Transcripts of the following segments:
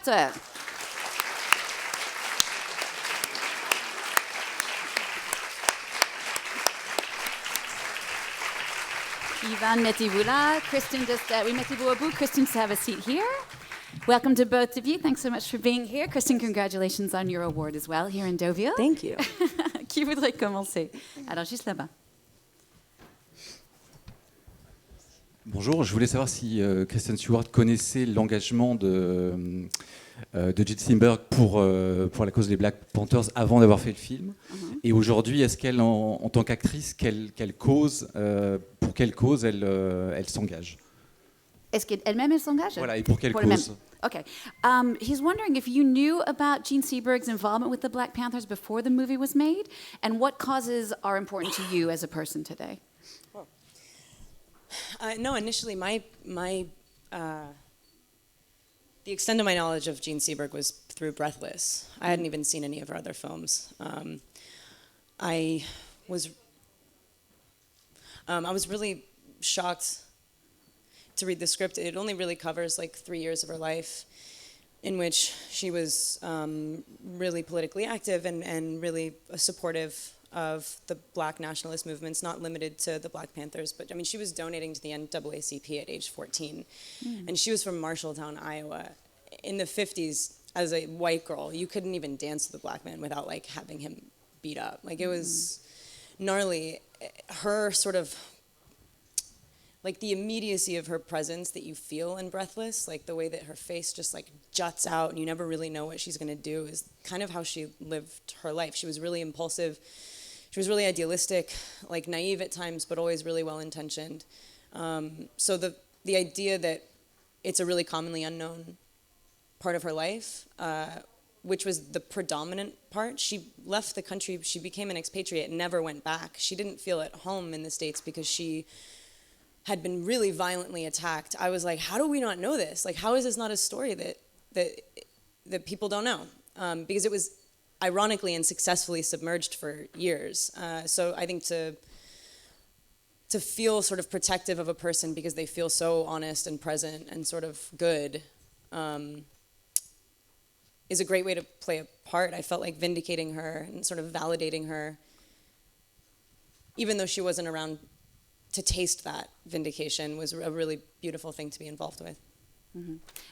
Stewart. Yvan, mettez-vous là. Kristen, mettez-vous au bout. Kristen, have a seat here. Welcome to both of you. Thanks so much for being here. Kristen, congratulations on your award as well here in Deauville. Thank you. Qui voudrait commencer? Alors, juste là-bas. Bonjour, je voulais savoir si Kristen Stewart connaissait l'engagement de Gene Steinberg pour la cause des Black Panthers avant d'avoir fait le film. Et aujourd'hui, est-ce qu'elle, en tant qu'actrice, pour quelle cause elle s'engage? Est-ce qu'elle-même elle s'engage? Voilà, et pour quelle cause? Okay. He's wondering if you knew about Gene Steinberg's involvement with the Black Panthers before the movie was made, and what causes are important to you as a person today? No, initially, the extent of my knowledge of Gene Steinberg was through Breathless. I hadn't even seen any of her other films. I was really shocked to read the script. It only really covers like 3 years of her life, in which she was really politically active and really supportive of the Black nationalist movements, not limited to the Black Panthers, but I mean, she was donating to the NAACP at age 14. And she was from Marshalltown, Iowa. In the 50s, as a white girl, you couldn't even dance with a black man without like having him beat up. Like it was gnarly. Her sort of, like the immediacy of her presence that you feel in Breathless, like the way that her face just like juts out and you never really know what she's gonna do, is kind of how she lived her life. She was really impulsive. She was really idealistic, like naive at times, but always really well-intentioned. So the idea that it's a really commonly unknown part of her life, which was the predominant part. She left the country, she became an expatriate and never went back. She didn't feel at home in the States because she had been really violently attacked. I was like, how do we not know this? Like, how is this not a story that people don't know? Because it was ironically and successfully submerged for years. So I think to feel sort of protective of a person because they feel so honest and present and sort of good is a great way to play a part. I felt like vindicating her and sort of validating her, even though she wasn't around to taste that vindication, was a really beautiful thing to be involved with.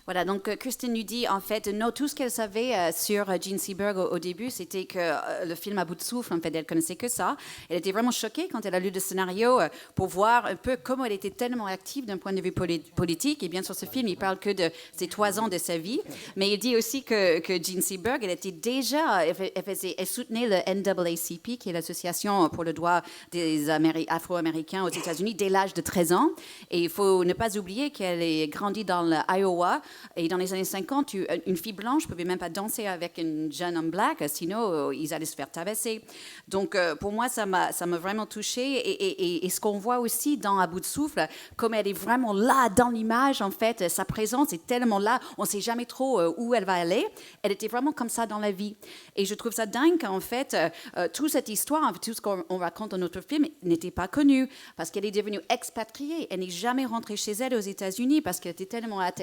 Voilà, donc Kristen nous dit en fait, non, tout ce qu'elle savait sur Gene Steinberg au début, c'était que le film À bout de souffle, en fait, elle connaissait que ça. Elle était vraiment choquée quand elle a lu le scénario pour voir un peu comment elle était tellement active d'un point de vue politique. Et bien sûr, ce film, il parle que de ces 3 ans de sa vie, mais il dit aussi que Gene Steinberg, elle était déjà, elle soutenait le NAACP, qui est l'association pour le droit des Afro-Américains aux États-Unis, dès l'âge de 13 ans. Et il faut ne pas oublier qu'elle est grandie dans le Iowa, et dans les années 50, une fille blanche ne pouvait même pas danser avec un jeune homme black, sinon ils allaient se faire tabasser. Donc pour moi, ça m'a vraiment touchée, et ce qu'on voit aussi dans À bout de souffle, comme elle est vraiment là dans l'image, en fait, sa présence est tellement là, on ne sait jamais trop où elle va aller. Elle était vraiment comme ça dans la vie. Et je trouve ça dingue qu'en fait, toute cette histoire, tout ce qu'on raconte dans notre film n'était pas connu, parce qu'elle est devenue expatriée. Elle n'est jamais rentrée chez elle aux États-Unis parce qu'elle était tellement attaquée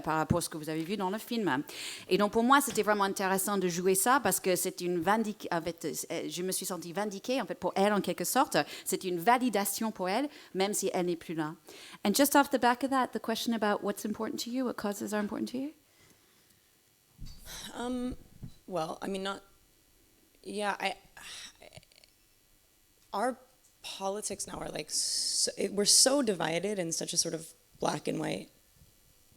par rapport à ce que vous avez vu dans le film. Et donc pour moi, c'était vraiment intéressant de jouer ça parce que c'est je me suis sentie vindiquée en fait pour elle en quelque sorte. C'est une validation pour elle, même si elle n'est plus là. And just off the back of that, the question about what's important to you, what causes are important to you? Well, I mean, our politics now are like, we're so divided in such a sort of black and white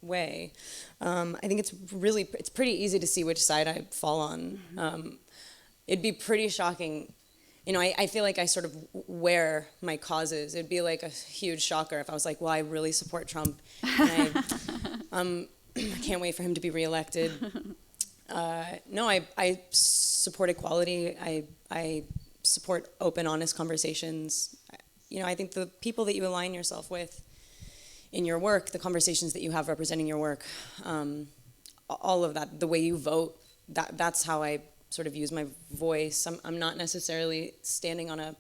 way. I think it's pretty easy to see which side I fall on. It'd be pretty shocking. You know, I feel like I sort of wear my causes. It'd be like a huge shocker if I was like, well, I really support Trump. And I can't wait for him to be reelected. No, I support equality. I support open, honest conversations. You know, I think the people that you align yourself with in your work, the conversations that you have representing your work, all of that, the way you vote, that's how I sort of use my voice. I'm not necessarily standing on a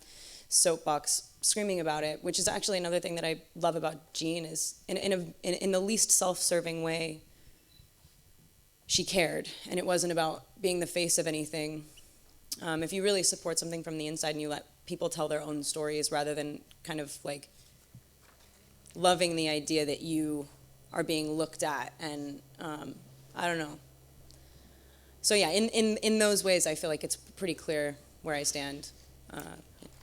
soapbox screaming about it, which is actually another thing that I love about Gene, is in the least self-serving way, she cared, and it wasn't about being the face of anything. If you really support something from the inside and you let people tell their own stories rather than kind of like loving the idea that you are being looked at, and I don't know. So yeah, in those ways, I feel like it's pretty clear where I stand.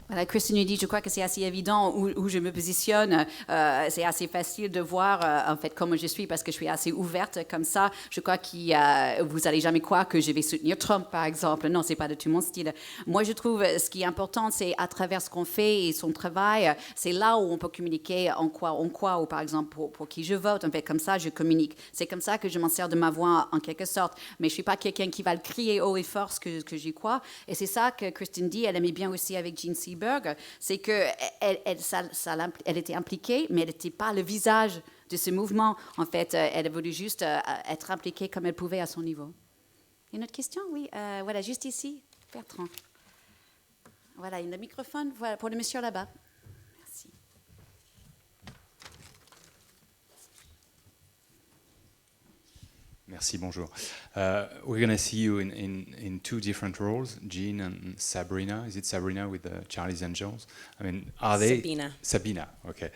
Voilà, Kristen nous dit, je crois que c'est assez évident où je me positionne. C'est assez facile de voir en fait comment je suis parce que je suis assez ouverte comme ça. Je crois que vous n'allez jamais croire que je vais soutenir Trump, par exemple. Non, c'est pas de tout mon style. Moi, je trouve ce qui est important, c'est à travers ce qu'on fait et son travail, c'est là où on peut communiquer en quoi, ou par exemple pour qui je vote. En fait, comme ça, je communique. C'est comme ça que je m'en sers de ma voix en quelque sorte. Mais je suis pas quelqu'un qui va le crier haut et fort ce que j'y crois. Et c'est ça que Kristen dit. Elle aimait bien aussi avec Gene Seberg, c'est qu'elle était impliquée, mais elle n'était pas le visage de ce mouvement. En fait, elle a voulu juste être impliquée comme elle pouvait à son niveau. Une autre question? Oui, voilà, juste ici, Bertrand. Voilà, il y a le microphone voilà, pour le monsieur là-bas. Merci. Merci, bonjour. We're going to see you in two different roles, Jean and Sabrina. Is it Sabrina with the Charlie's Angels? I mean, are they... Sabina, okay.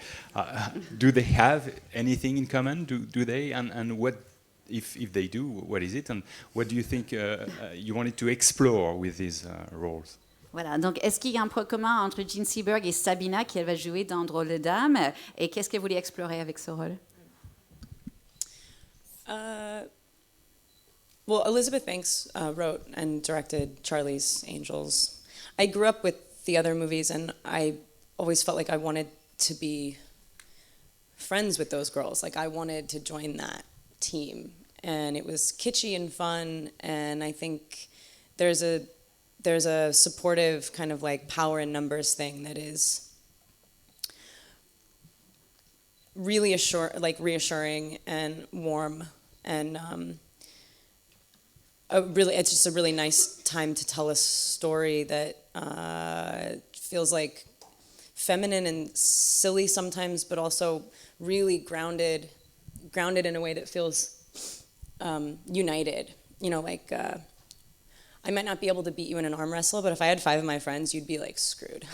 Do they have anything in common? Do they? And what, if they do, what is it? And what do you think you wanted to explore with these roles? Voilà, donc est-ce qu'il y a un point commun entre Gene Seberg et Sabina qu'elle va jouer dans Drôle de Dame? Et qu'est-ce qu'elle voulait explorer avec ce rôle? Well, Elizabeth Banks wrote and directed Charlie's Angels. I grew up with the other movies, and I always felt like I wanted to be friends with those girls. Like I wanted to join that team, and it was kitschy and fun. And I think there's a supportive kind of like power in numbers thing that is really reassuring and warm, and it's just a really nice time to tell a story that feels like feminine and silly sometimes, but also really grounded in a way that feels united. You know, like I might not be able to beat you in an arm wrestle, but if I had 5 of my friends, you'd be like screwed.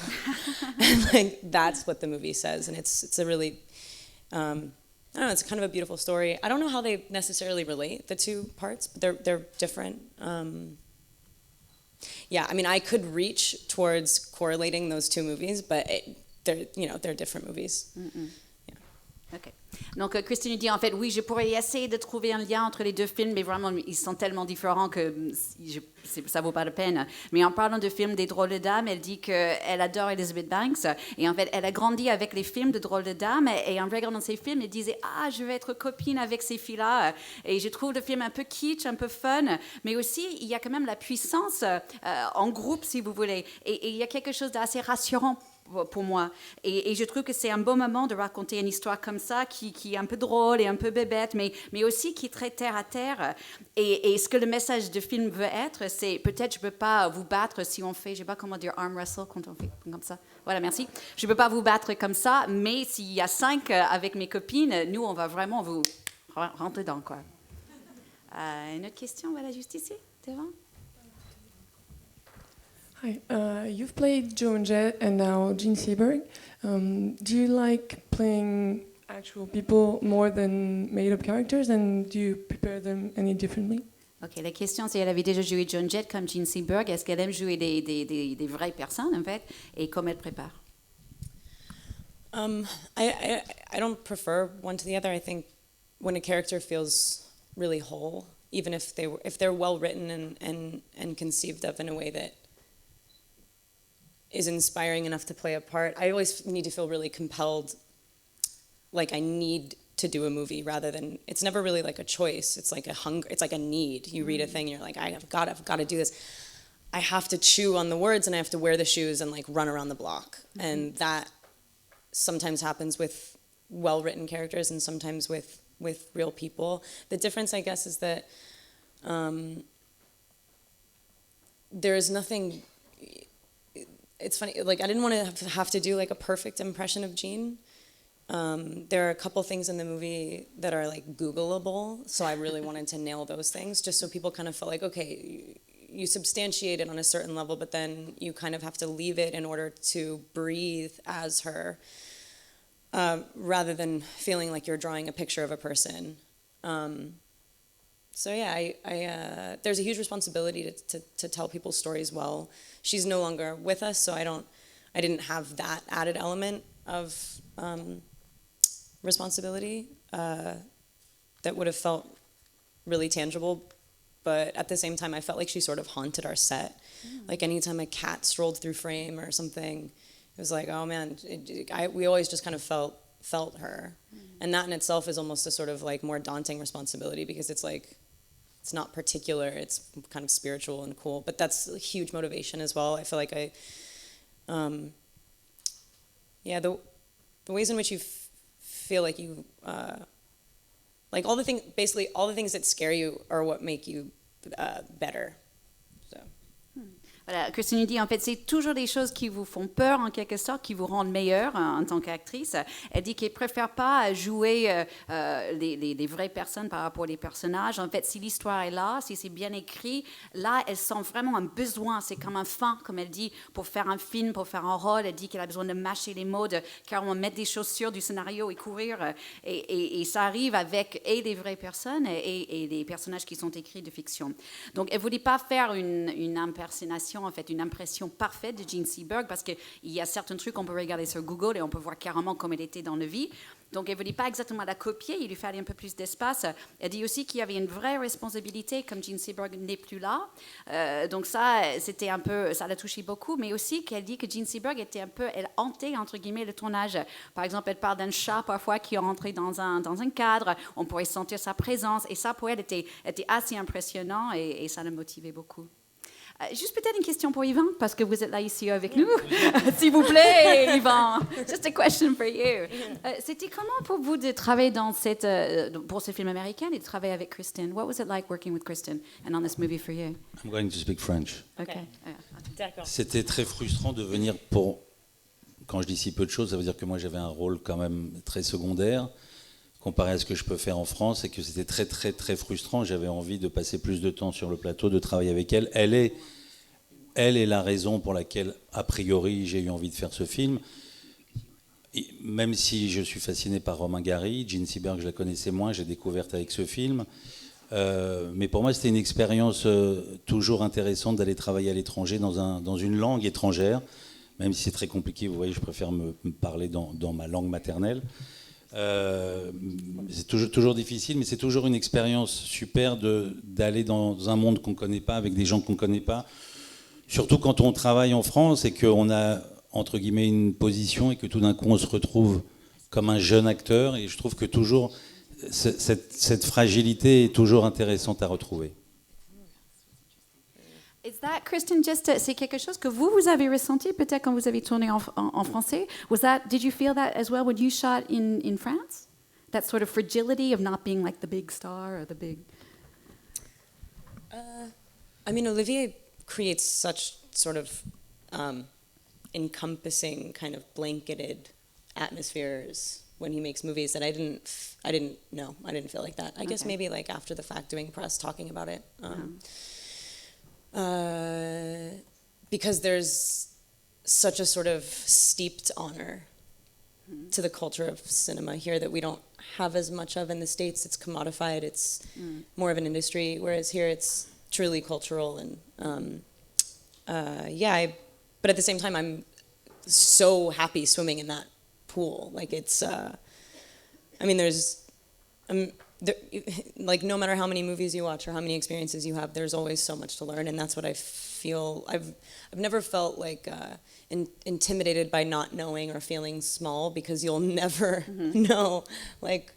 And like that's what the movie says, and it's a really I don't know, it's kind of a beautiful story. I don't know how they necessarily relate, the two parts, but they're different. Yeah, I mean, I could reach towards correlating those two movies, but they're different movies. Yeah. Okay. Donc, Kristen dit en fait, oui, je pourrais essayer de trouver un lien entre les deux films, mais vraiment, ils sont tellement différents que ça vaut pas la peine. Mais en parlant de films des Drôles de Dames, elle dit qu'elle adore Elizabeth Banks. Et en fait, elle a grandi avec les films de Drôles de Dames. Et en regardant ces films, elle disait « Ah, je vais être copine avec ces filles-là ». Et je trouve le film un peu kitsch, un peu fun. Mais aussi, il y a quand même la puissance en groupe, si vous voulez. Et il y a quelque chose d'assez rassurant pour moi. Et je trouve que c'est un bon moment de raconter une histoire comme ça, qui est un peu drôle et un peu bébête, mais aussi qui est très terre à terre. Et ce que le message du film veut être, c'est peut-être je ne peux pas vous battre si on fait, je ne sais pas comment dire arm wrestle quand on fait comme ça. Voilà, merci. Je ne peux pas vous battre comme ça, mais s'il y a 5 avec mes copines, nous, on va vraiment vous rentrer dedans, quoi. Une autre question, voilà, juste ici, devant. Hi, you've played Joan Jett and now Gene Seberg. Do you like playing actual people more than made-up characters, and do you prepare them any differently? Ok, la question c'est, elle avait déjà joué Joan Jett comme Gene Seberg. Est-ce qu'elle aime jouer des vraies personnes, en fait, et comment elle prépare? I don't prefer one to the other. I think when a character feels really whole, even if they're well written and conceived of in a way that is inspiring enough to play a part, I always need to feel really compelled, like I need to do a movie, rather than, it's never really like a choice. It's like a hunger, it's like a need. You read a thing, you're like, I've got to do this. I have to chew on the words, and I have to wear the shoes and like run around the block. And that sometimes happens with well-written characters and sometimes with real people. The difference, I guess, is that there is nothing. It's funny, like I didn't want to have to do like a perfect impression of Jean, There are a couple things in the movie that are like Googleable, so I really wanted to nail those things, just so people kind of felt like, okay, you substantiate it on a certain level, but then you kind of have to leave it in order to breathe as her, rather than feeling like you're drawing a picture of a person. So yeah, there's a huge responsibility to tell people's stories well. She's no longer with us, so I didn't have that added element of responsibility that would have felt really tangible. But at the same time, I felt like she sort of haunted our set. Like anytime a cat strolled through frame or something, it was like, oh man, we always just kind of felt her. And that in itself is almost a sort of like more daunting responsibility, because it's like, it's not particular, it's kind of spiritual and cool. But that's a huge motivation as well. I feel like the ways in which you feel like you, like basically all the things that scare you are what make you better. So. Voilà, Kristen nous dit, en fait, c'est toujours des choses qui vous font peur, en quelque sorte, qui vous rendent meilleure en tant qu'actrice. Elle dit qu'elle ne préfère pas jouer les vraies personnes par rapport aux personnages. En fait, si l'histoire est là, si c'est bien écrit, là, elle sent vraiment un besoin. C'est comme un fin, comme elle dit, pour faire un film, pour faire un rôle. Elle dit qu'elle a besoin de mâcher les mots, de carrément mettre des chaussures du scénario et courir. Et ça arrive avec des vraies personnes et des personnages qui sont écrits de fiction. Donc, elle ne voulait pas faire une impersonnation, en fait, une impression parfaite de Jean Seberg, parce qu'il y a certains trucs qu'on peut regarder sur Google et on peut voir carrément comme elle était dans la vie. Donc, elle ne voulait pas exactement la copier, il lui fallait un peu plus d'espace. Elle dit aussi qu'il y avait une vraie responsabilité, comme Jean Seberg n'est plus là. Donc ça, c'était un peu, ça l'a touché beaucoup, mais aussi qu'elle dit que Jean Seberg était un peu, elle hantait, entre guillemets, le tournage. Par exemple, elle parle d'un chat, parfois, qui est rentré dans un cadre, on pourrait sentir sa présence, et ça, pour elle, était assez impressionnant, et ça la motivait beaucoup. Juste peut-être une question pour Yvan, parce que vous êtes là ici avec nous. S'il vous plaît, Yvan. Just a question for you. C'était comment pour vous de travailler pour ce film américain et de travailler avec Kristen? What was it like working with Kristen and on this movie for you? I'm going to speak French. Okay. D'accord. C'était très frustrant de venir quand je dis si peu de choses, ça veut dire que moi j'avais un rôle quand même très secondaire comparé à ce que je peux faire en France, et que c'était très très très frustrant. J'avais envie de passer plus de temps sur le plateau, de travailler avec elle. Elle est la raison pour laquelle, a priori, j'ai eu envie de faire ce film. Et même si je suis fasciné par Romain Gary, Jean Seberg, je la connaissais moins, j'ai découvert avec ce film. Mais pour moi, c'était une expérience toujours intéressante d'aller travailler à l'étranger, dans une langue étrangère. Même si c'est très compliqué, vous voyez, je préfère me parler dans ma langue maternelle. C'est toujours difficile, mais c'est toujours une expérience super d'aller dans un monde qu'on ne connaît pas, avec des gens qu'on ne connaît pas. Surtout quand on travaille en France et qu'on a, entre guillemets, une position, et que tout d'un coup on se retrouve comme un jeune acteur. Et je trouve que toujours cette fragilité est toujours intéressante à retrouver. Is that, Kristen, c'est quelque chose que vous avez ressenti peut-être quand vous avez tourné en français? Did you feel that as well when you shot in France? That sort of fragility of not being like the big star or the big... I mean, Olivier creates such sort of encompassing, kind of blanketed atmospheres when he makes movies that I didn't feel like that. I guess maybe like after the fact, doing press, talking about it. Because there's such a sort of steeped honor to the culture of cinema here that we don't have as much of in the States. It's commodified, it's more of an industry, whereas here it's truly cultural. And but at the same time, I'm so happy swimming in that pool. Like it's, I mean, like no matter how many movies you watch or how many experiences you have, there's always so much to learn, and that's what I feel. I've never felt like intimidated by not knowing or feeling small, because you'll never know. Like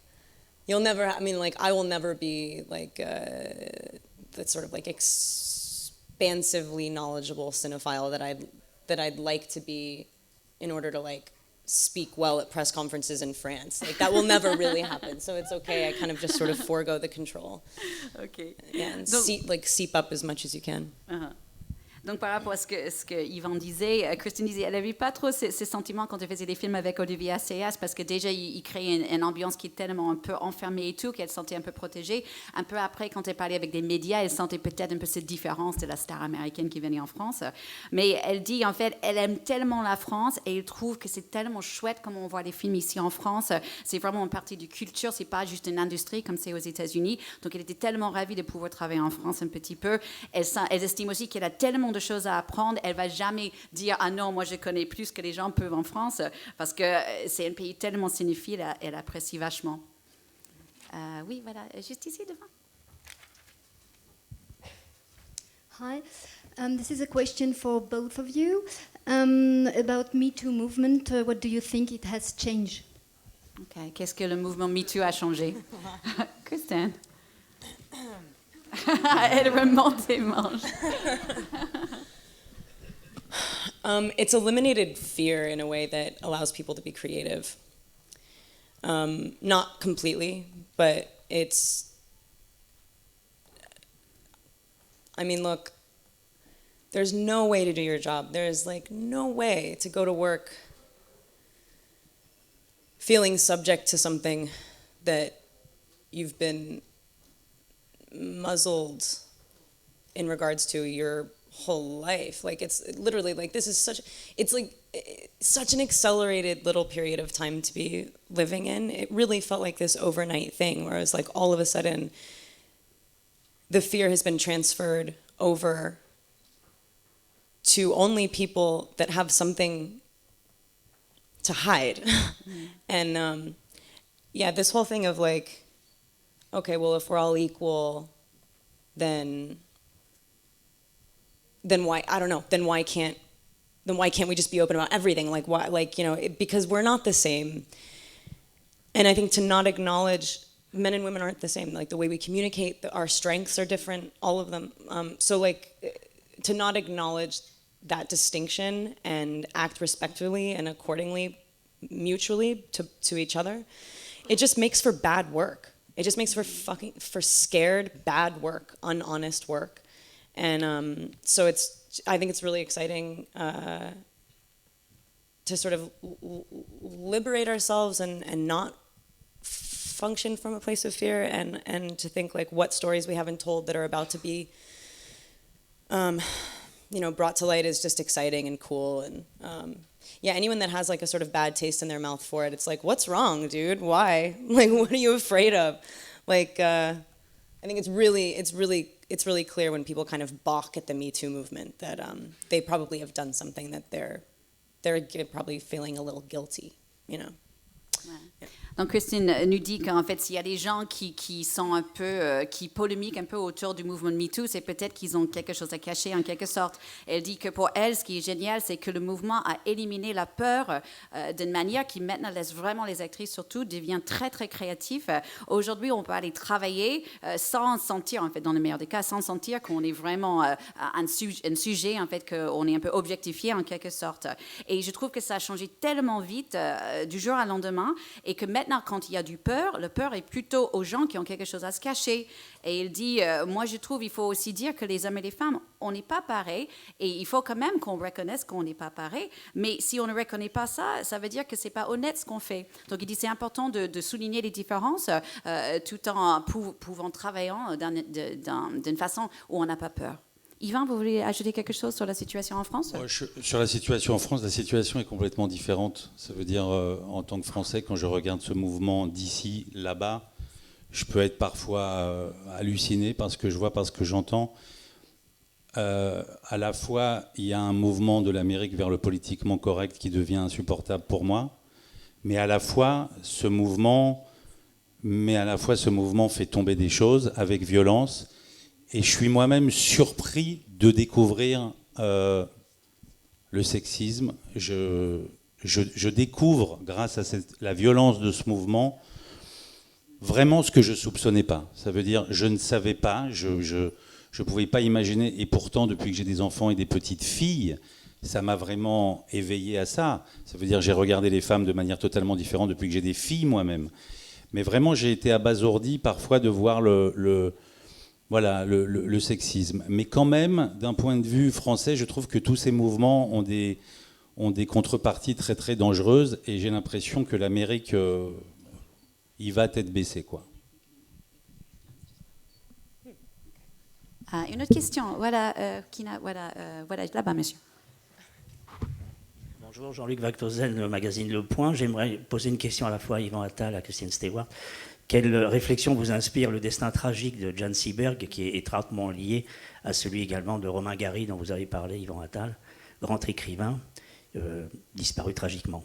you'll never. I mean, like I will never be like that sort of like expansively knowledgeable cinephile that I'd like to be in order to like speak well at press conferences in France. Like that will never really happen. So it's okay. I kind of just sort of forego the control. Okay. Yeah, and seep up as much as you can. Uh-huh. Donc, par rapport à ce que Yvan disait, Kristen disait, elle n'avait pas trop ces sentiments quand elle faisait des films avec Olivier Assayas, parce que déjà, il créait une ambiance qui est tellement un peu enfermée et tout, qu'elle se sentait un peu protégée. Un peu après, quand elle parlait avec des médias, elle sentait peut-être un peu cette différence de la star américaine qui venait en France. Mais elle dit, en fait, elle aime tellement la France et elle trouve que c'est tellement chouette comment on voit les films ici en France. C'est vraiment une partie du culture, c'est pas juste une industrie comme c'est aux États-Unis. Donc, elle était tellement ravie de pouvoir travailler en France un petit peu. Elle estime aussi qu'elle a tellement de choses à apprendre. Elle va jamais dire « Ah non, moi je connais plus que les gens peuvent en France » parce que c'est un pays tellement cinéphile, elle apprécie vachement. Oui, voilà, juste ici devant. Hi, this is a question for both of you. About Me Too movement, what do you think it has changed? Okay. Qu'est-ce que le mouvement Me Too a changé? Kristen. Elle remonte les manches. It's eliminated fear in a way that allows people to be creative. Not completely, but it's... I mean, look, there's no way to do your job. There's like no way to go to work feeling subject to something that you've been muzzled in regards to your whole life. Like, it's literally like, this is such, it's like such an accelerated little period of time to be living in. It really felt like this overnight thing where it was like all of a sudden the fear has been transferred over to only people that have something to hide. And yeah, this whole thing of like, okay, well, if we're all equal, then why, I don't know, then why can't we just be open about everything? Like, why, like, you know, because we're not the same. And I think to not acknowledge men and women aren't the same. Like, the way we communicate, our strengths are different, all of them. So like, to not acknowledge that distinction and act respectfully and accordingly, mutually to each other, it just makes for bad work. It just makes for scared, bad work, unhonest work. And so I think it's really exciting to sort of liberate ourselves and not function from a place of fear, and to think like what stories we haven't told that are about to be you know, brought to light is just exciting and cool. And yeah, anyone that has like a sort of bad taste in their mouth for it, it's like, what's wrong, dude? Why? Like, what are you afraid of? Like, I think it's really clear when people kind of balk at the Me Too movement that they probably have done something that they're probably feeling a little guilty, you know. Ouais. Donc Christine nous dit qu'en fait s'il y a des gens qui sont un peu qui polémiquent un peu autour du mouvement de MeToo, c'est peut-être qu'ils ont quelque chose à cacher en quelque sorte. Elle dit que pour elle, ce qui est génial, c'est que le mouvement a éliminé la peur d'une manière qui maintenant laisse vraiment les actrices surtout devient très très créatif. Aujourd'hui, on peut aller travailler sans sentir, en fait, dans le meilleur des cas, sans sentir qu'on est vraiment un sujet, en fait, qu'on est un peu objectifié en quelque sorte. Et je trouve que ça a changé tellement vite du jour au lendemain, et que maintenant, quand il y a du peur, le peur est plutôt aux gens qui ont quelque chose à se cacher. Et il dit, moi je trouve, il faut aussi dire que les hommes et les femmes, on n'est pas pareils, et il faut quand même qu'on reconnaisse qu'on n'est pas pareils, mais si on ne reconnaît pas ça, ça veut dire que c'est pas honnête ce qu'on fait. Donc il dit, c'est important de souligner les différences tout en pouvant travailler d'une façon où on n'a pas peur. Yvan, vous voulez ajouter quelque chose sur la situation en France ? Sur la situation en France, la situation est complètement différente. Ça veut dire, en tant que Français, quand je regarde ce mouvement d'ici, là-bas, je peux être parfois halluciné par ce que je vois, par ce que j'entends. À la fois, il y a un mouvement de l'Amérique vers le politiquement correct qui devient insupportable pour moi, mais à la fois, ce mouvement fait tomber des choses avec violence. Et je suis moi-même surpris de découvrir le sexisme. Je découvre, grâce à la violence de ce mouvement, vraiment ce que je ne soupçonnais pas. Ça veut dire, je ne savais pas, je ne pouvais pas imaginer. Et pourtant, depuis que j'ai des enfants et des petites filles, ça m'a vraiment éveillé à ça. Ça veut dire, j'ai regardé les femmes de manière totalement différente depuis que j'ai des filles moi-même. Mais vraiment, j'ai été abasourdi parfois de voir Voilà, le sexisme. Mais quand même, d'un point de vue français, je trouve que tous ces mouvements ont des contreparties très très dangereuses, et j'ai l'impression que l'Amérique y va tête baissée, quoi. Une autre question. Voilà, voilà, là-bas, monsieur. Bonjour, Jean-Luc Vactozel, le magazine Le Point. J'aimerais poser une question à la fois à Yvan Attal, à Kristen Stewart. Quelle réflexion vous inspire le destin tragique de Jane Seberg, qui est étroitement lié à celui également de Romain Gary, dont vous avez parlé, Yvan Attal, grand écrivain, disparu tragiquement?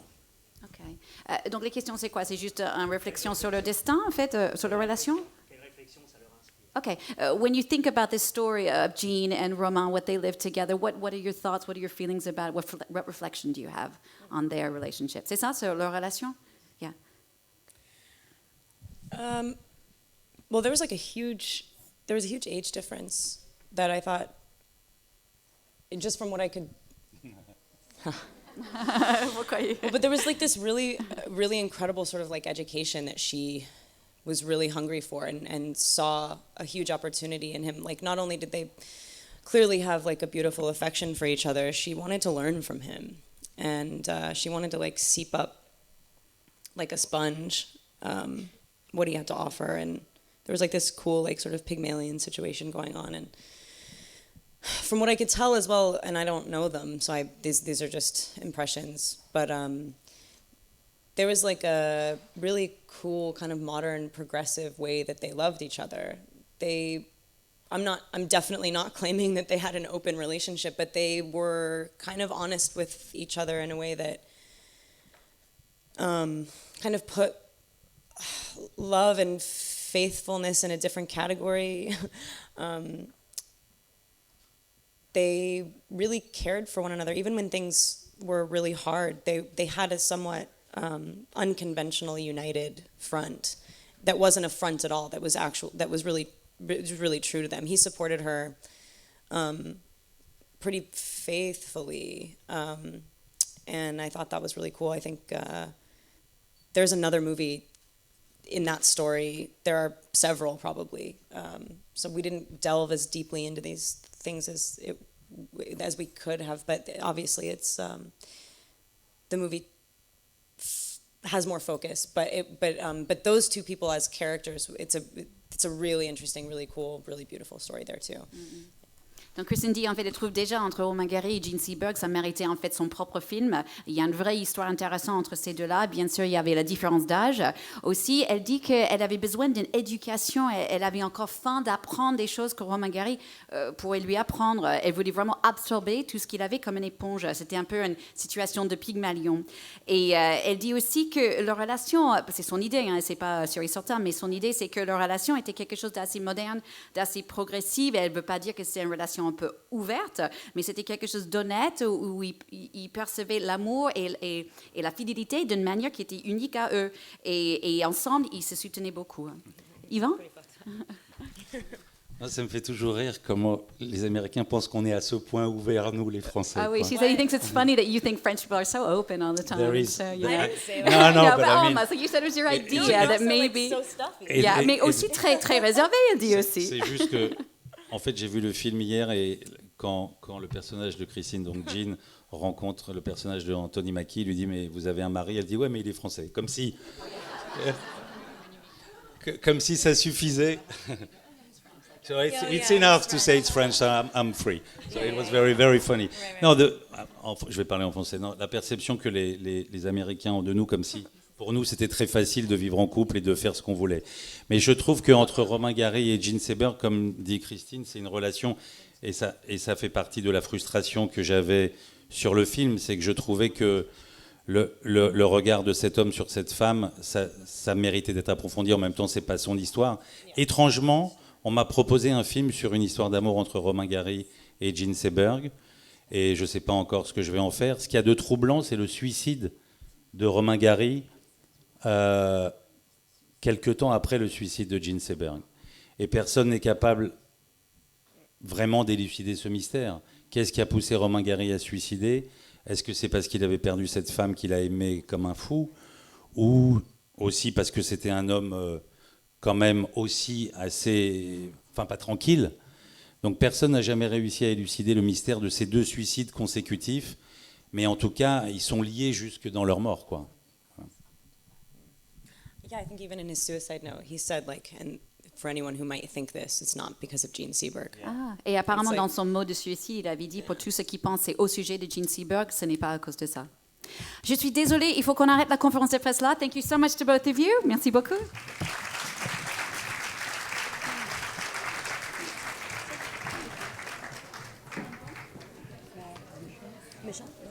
Okay. Donc les questions, c'est quoi? C'est juste une réflexion sur le destin, en fait, sur la relation? Quelle réflexion ça leur inspire? Okay. When you think about this story of Jean and Romain, what they lived together, what are your thoughts? What are your feelings about? What reflection do you have on their relationship? C'est ça, sur leur relation? Yeah. Well, there was a huge age difference that I thought, just from what I could. Well, but there was like this really incredible sort of like education that she was really hungry for, and saw a huge opportunity in him. Like, not only did they clearly have like a beautiful affection for each other, she wanted to learn from him, and she wanted to like seep up like a sponge what he had to offer. And there was like this cool like sort of Pygmalion situation going on, and from what I could tell as well, and I don't know them, so these are just impressions, but there was like a really cool kind of modern progressive way that they loved each other. I'm definitely not claiming that they had an open relationship, but they were kind of honest with each other in a way that kind of put love and faithfulness in a different category. They really cared for one another, even when things were really hard. They had a somewhat unconventional united front that wasn't a front at all. That was really true to them. He supported her pretty faithfully, and I thought that was really cool. I think there's another movie in that story. There are several, probably. So we didn't delve as deeply into these things as we could have, but obviously it's the movie has more focus. But those two people as characters, it's a really interesting, really cool, really beautiful story there too. Mm-hmm. Donc Kristen dit en fait, elle trouve déjà entre Romain Gary et Jean Seberg, ça méritait en fait son propre film. Il y a une vraie histoire intéressante entre ces deux-là. Bien sûr, il y avait la différence d'âge. Aussi, elle dit qu'elle avait besoin d'une éducation. Elle avait encore faim d'apprendre des choses que Romain Gary pourrait lui apprendre. Elle voulait vraiment absorber tout ce qu'il avait comme une éponge. C'était un peu une situation de Pygmalion. Et elle dit aussi que leur relation, c'est son idée, hein, c'est pas sûr et certain, mais son idée, c'est que leur relation était quelque chose d'assez moderne, d'assez progressive. Elle ne veut pas dire que c'est une relation un peu ouverte, mais c'était quelque chose d'honnête où ils percevaient l'amour et la fidélité d'une manière qui était unique à eux. Et ensemble, ils se soutenaient beaucoup. Yvan? Ça me fait toujours rire comment les Américains pensent qu'on est à ce point ouvert, nous, les Français. Ah oui, she said he thinks it's funny that you think French people are so open all the time. There is, so, you know. I didn't say that. No, yeah, but I mean, almost. Like you said it was your idea that maybe. Like, so stuffy. Yeah, mais aussi très très réservé, elle dit aussi. C'est juste que, en fait, j'ai vu le film hier, et quand le personnage de Christine, donc Jean, rencontre le personnage de Anthony Mackie, il lui dit mais vous avez un mari? Elle dit ouais mais il est français, comme si ça suffisait. So it's enough to say it's French, so I'm free. So it was very, very funny. Non, je vais parler en français. Non, la perception que les Américains ont de nous, comme si pour nous c'était très facile de vivre en couple et de faire ce qu'on voulait. Mais je trouve qu'entre Romain Gary et Jean Seberg, comme dit Christine, c'est une relation, et ça fait partie de la frustration que j'avais sur le film, c'est que je trouvais que le regard de cet homme sur cette femme, ça méritait d'être approfondi. En même temps, c'est pas son histoire. Étrangement, on m'a proposé un film sur une histoire d'amour entre Romain Gary et Jean Seberg, et je ne sais pas encore ce que je vais en faire. Ce qu'il y a de troublant, c'est le suicide de Romain Gary quelque temps après le suicide de Jean Seberg. Et personne n'est capable vraiment d'élucider ce mystère. Qu'est-ce qui a poussé Romain Gary à se suicider? Est-ce que c'est parce qu'il avait perdu cette femme qu'il a aimée comme un fou, ou aussi parce que c'était un homme quand même aussi assez enfin pas tranquille. Donc personne n'a jamais réussi à élucider le mystère de ces 2 suicides consécutifs, mais en tout cas, ils sont liés jusque dans leur mort, quoi. Yeah, I think even in his suicide note, he said, like, and for anyone who might think this, it's not because of Gene Seberg. Ah, et apparemment, It's dans like- son mot de suicide, il avait dit pour tous ceux qui pensaient au sujet de Gene Seberg, ce n'est pas à cause de ça. Je suis désolée, il faut qu'on arrête la conférence de presse là. Thank you so much to both of you. Merci beaucoup. Michelle?